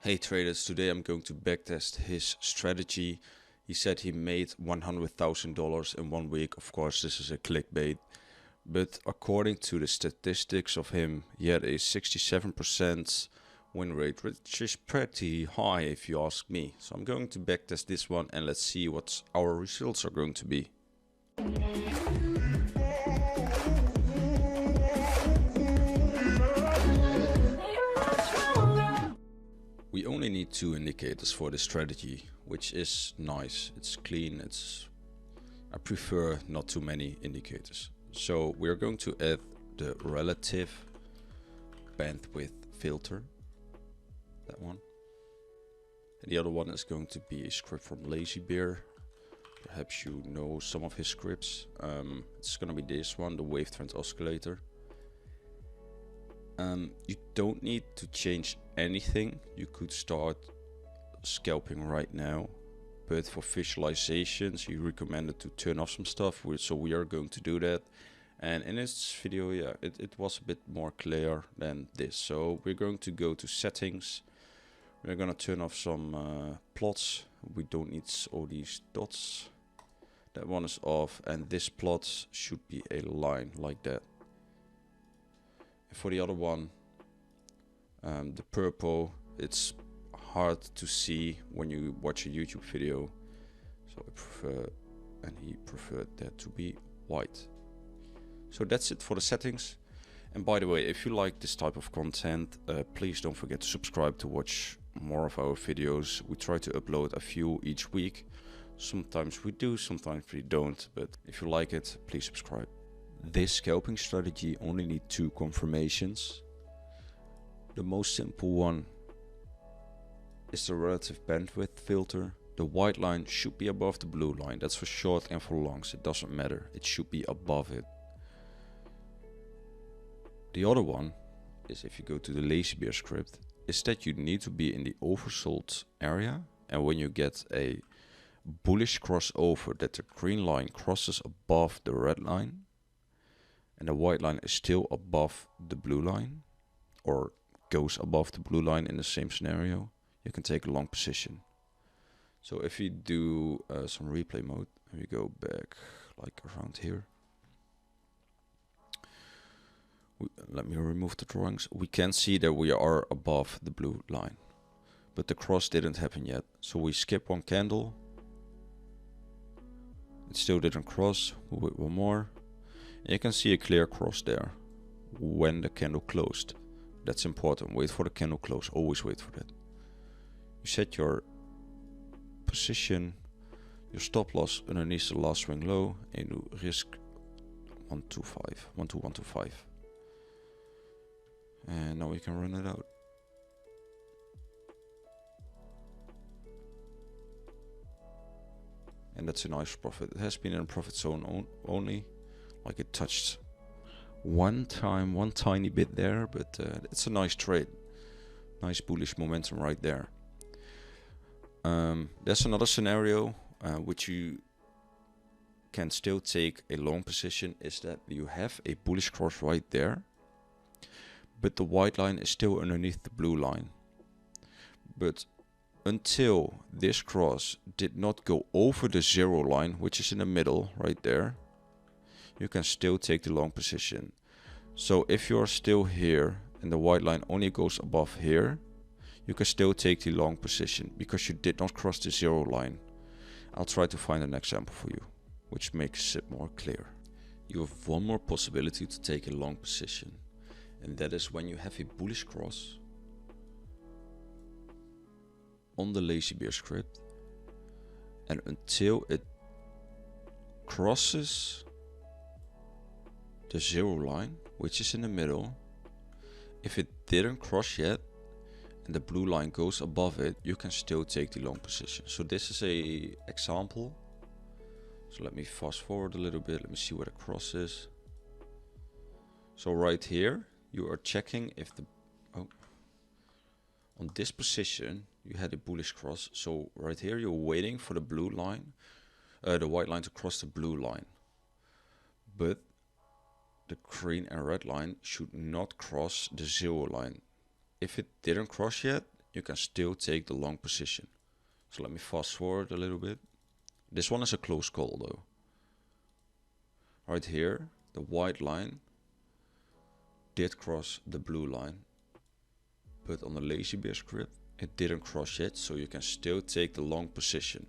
Hey traders, today I'm going to backtest his strategy. He said he made $100,000 in 1 week. Of course, this is a clickbait. But according to the statistics of him, he had a 67% win rate, which is pretty high if you ask me. So I'm going to backtest this one and let's see what our results are going to be. We only need 2 indicators for this strategy, which is nice. It's clean. I prefer not too many indicators. So we're going to add the relative bandwidth filter, that one. And the other one is going to be a script from Lazy Bear. Perhaps you know some of his scripts. It's going to be this one, the wave trend oscillator. You don't need to change anything. You could start scalping right now, but for visualizations he recommended to turn off some stuff, so we are going to do that. And in this video, yeah, it was a bit more clear than this. So we're going to go to settings. We're going to turn off some plots. We don't need all these dots. That one is off, and this plot should be a line like that. For the other one, the purple, it's hard to see when you watch a YouTube video, so I prefer, and he preferred that to be white. So that's it for the settings. And by the way, if you like this type of content, please don't forget to subscribe to watch more of our videos. We try to upload a few each week. Sometimes we do, sometimes we don't, but if you like it, please subscribe. This scalping strategy only needs 2 confirmations. The most simple one is the relative bandwidth filter. The white line should be above the blue line. That's for short and for longs. It doesn't matter. It should be above it. The other one is, if you go to the Lazy Bear script, is that you need to be in the oversold area. And when you get a bullish crossover, that the green line crosses above the red line, and the white line is still above the blue line, or goes above the blue line in the same scenario, you can take a long position. So if you do some replay mode, and we go back like around here, let me remove the drawings. We can see that we are above the blue line, but the cross didn't happen yet. So we skip 1 candle. It still didn't cross. We'll wait 1 more. And you can see a clear cross there when the candle closed. That's important. Wait for the candle close. Always wait for that. You set your position, your stop loss underneath the last swing low, and you risk 12125. And now we can run it out. And that's a nice profit. It has been in a profit zone only. Like it touched one tiny bit there, but it's a nice trade. Nice bullish momentum right there. There's another scenario which you can still take a long position, is that you have a bullish cross right there, but the white line is still underneath the blue line. But until this cross did not go over the 0 line, which is in the middle right there, you can still take the long position. So if you're still here and the white line only goes above here, you can still take the long position because you did not cross the 0 line. I'll try to find an example for you, which makes it more clear. You have one more possibility to take a long position, and that is when you have a bullish cross on the Lazy Bear script, and until it crosses the 0 line, which is in the middle, if it didn't cross yet and the blue line goes above it, you can still take the long position. So this is a example. So let me fast forward a little bit. Let me see where the cross is. So right here you are checking if the on this position you had a bullish cross. So right here you're waiting for the blue line, the white line to cross the blue line, but the green and red line should not cross the 0 line. If it didn't cross yet, you can still take the long position. So let me fast forward a little bit. This one is a close call though. Right here, the white line did cross the blue line, but on the lazy bear script it didn't cross yet, so you can still take the long position.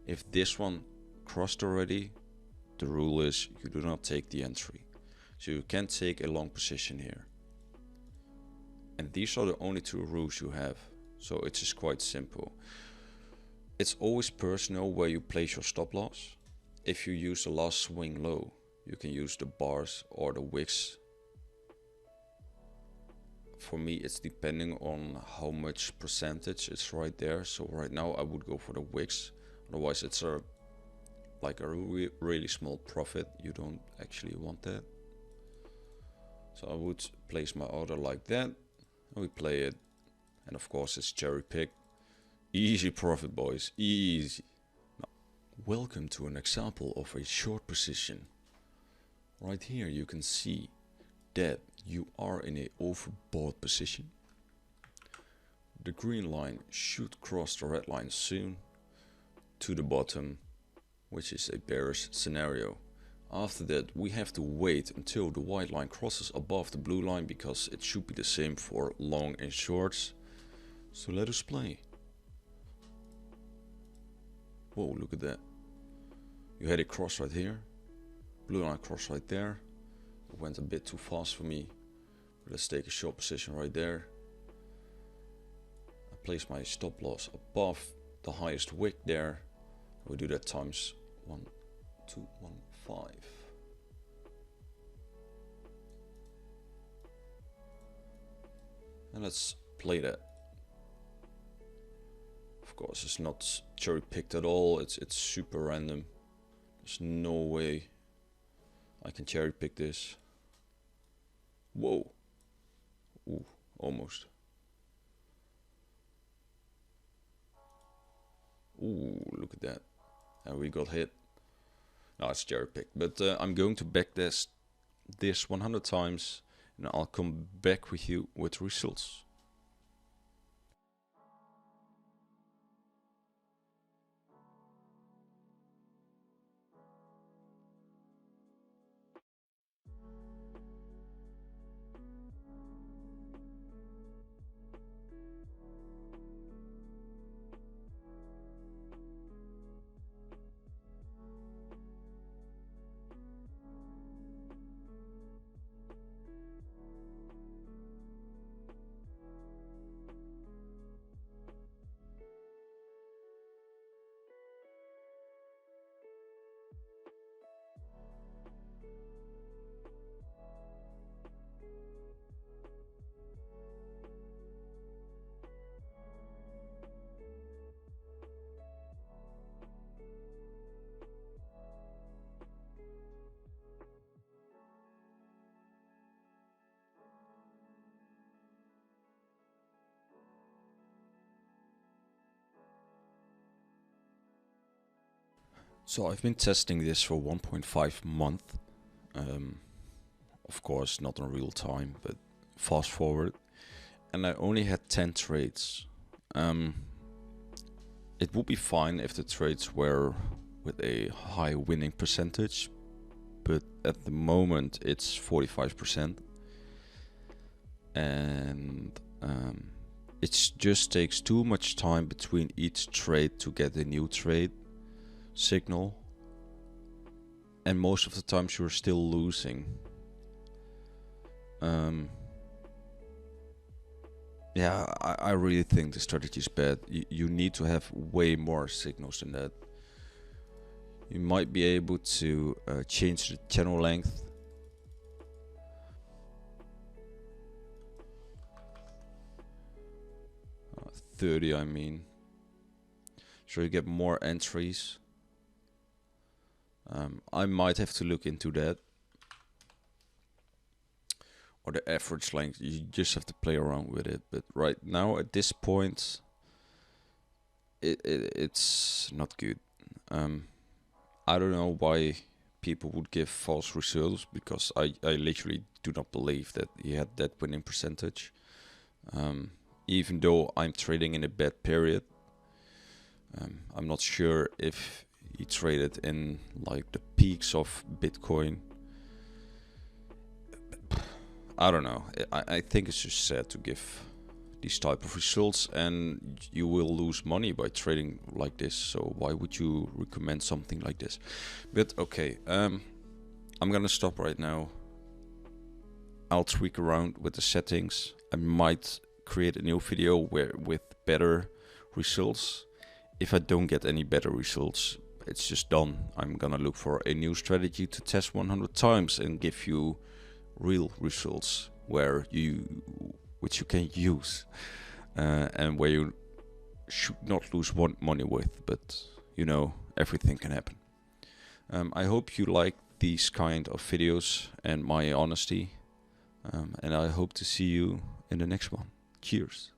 If this one crossed already, the rule is you do not take the entry. So you can take a long position here. And these are the only two rules you have, so it's just quite simple. It's always personal where you place your stop loss. If you use the last swing low, you can use the bars or the wicks. For me, it's depending on how much percentage it's right there. So right now I would go for the wicks. Otherwise it's like a really small profit. You don't actually want that. So I would place my order like that. And we play it. And of course it's cherry pick. Easy profit, boys. Easy. Now, welcome to an example of a short position. Right here you can see that you are in a overbought position. The green line should cross the red line soon to the bottom, which is a bearish scenario. After that we have to wait until the white line crosses above the blue line, because it should be the same for long and shorts. So let us play. Whoa, look at that. You had a cross right here, blue line cross right there. It went a bit too fast for me. Let's take a short position right there. I place my stop loss above the highest wick there. We do that times 1,215. And let's play that. Of course, it's not cherry picked at all. It's super random. There's no way I can cherry pick this. Whoa. Ooh, almost. Ooh, look at that. And we got hit. No, it's cherry picked. But I'm going to backtest this 100 times and I'll come back with you with results. So I've been testing this for 1.5 months. Of course, not in real time, but fast forward. And I only had 10 trades. It would be fine if the trades were with a high winning percentage, but at the moment it's 45%. And it just takes too much time between each trade to get a new trade signal, and most of the times you're still losing. Yeah, I really think the strategy is bad. You need to have way more signals than that. You might be able to change the channel length. 30, I mean. So you get more entries. I might have to look into that. Or the average length. You just have to play around with it. But right now, at this point, it's not good. I don't know why people would give false results, because I literally do not believe that he had that winning percentage. even though I'm trading in a bad period. I'm not sure if he traded in like the peaks of Bitcoin. I don't know. I think it's just sad to give these type of results, and you will lose money by trading like this. So why would you recommend something like this? But okay, I'm gonna stop right now. I'll tweak around with the settings. I might create a new video with better results. If I don't get any better results, it's just done. I'm gonna look for a new strategy to test 100 times and give you real results which you can use, and where you should not lose money with, but you know, everything can happen. I hope you like these kind of videos and my honesty, and I hope to see you in the next one. Cheers.